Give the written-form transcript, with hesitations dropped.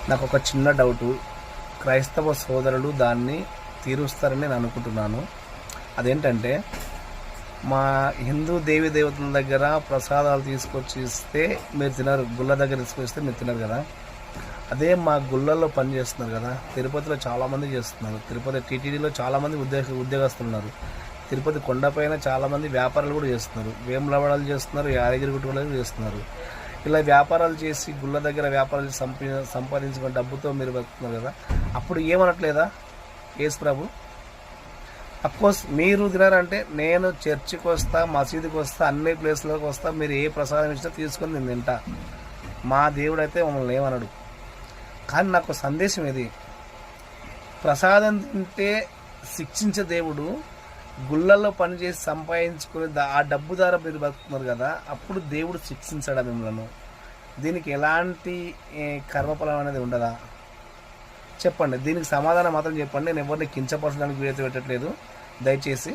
నాకు ఒక చిన్న డౌటు, క్రైస్తవ సోదరులు దాన్ని తీరుస్తారని నేను అనుకుంటున్నాను. అదేంటంటే, మా హిందూ దేవి దేవతల దగ్గర ప్రసాదాలు తీసుకొచ్చి ఇస్తే మీరు తినరు, గుళ్ళ దగ్గర తీసుకొస్తే మీరు తినరు కదా. అదే మా గుళ్ళల్లో పని చేస్తున్నారు కదా, తిరుపతిలో చాలామంది చేస్తున్నారు, తిరుపతి టీటీడీలో చాలామంది ఉద్యోగస్తులు ఉన్నారు, తిరుపతి కొండపైన చాలామంది వ్యాపారాలు కూడా చేస్తున్నారు, వేములవాడలు చేస్తున్నారు, యాదగిరిగుట్ట వాళ్ళు చేస్తున్నారు. ఇలా వ్యాపారాలు చేసి గుళ్ళ దగ్గర వ్యాపారాలు సంపాదించుకున్న డబ్బుతో మీరు బతుకుతున్నారు కదా. అప్పుడు ఏమనట్లేదా యేసు ప్రభు? అఫ్కోర్స్ మీరు తినారంటే నేను చర్చికి వస్తా, మసీదుకి వస్తా, అన్ని ప్లేస్లోకి వస్తా, మీరు ఏ ప్రసాదం ఇచ్చినా తీసుకొని నేను తింటా, మా దేవుడు అయితే మమ్మల్ని ఏమనడు. కానీ నాకు సందేశం ఇది, ప్రసాదం తింటే శిక్షించే దేవుడు గుళ్ళల్లో పనిచేసి సంపాదించుకుని ఆ డబ్బు ద్వారా మీరు బతుకుతున్నారు కదా, అప్పుడు దేవుడు శిక్షించడా మిమ్మల్ని? దీనికి ఎలాంటి కర్మఫలం అనేది ఉండదా? చెప్పండి, దీనికి సమాధానం మాత్రం చెప్పండి. నేను ఎవరిని కించపరచడానికి వీడియో పెట్టట్లేదు, దయచేసి.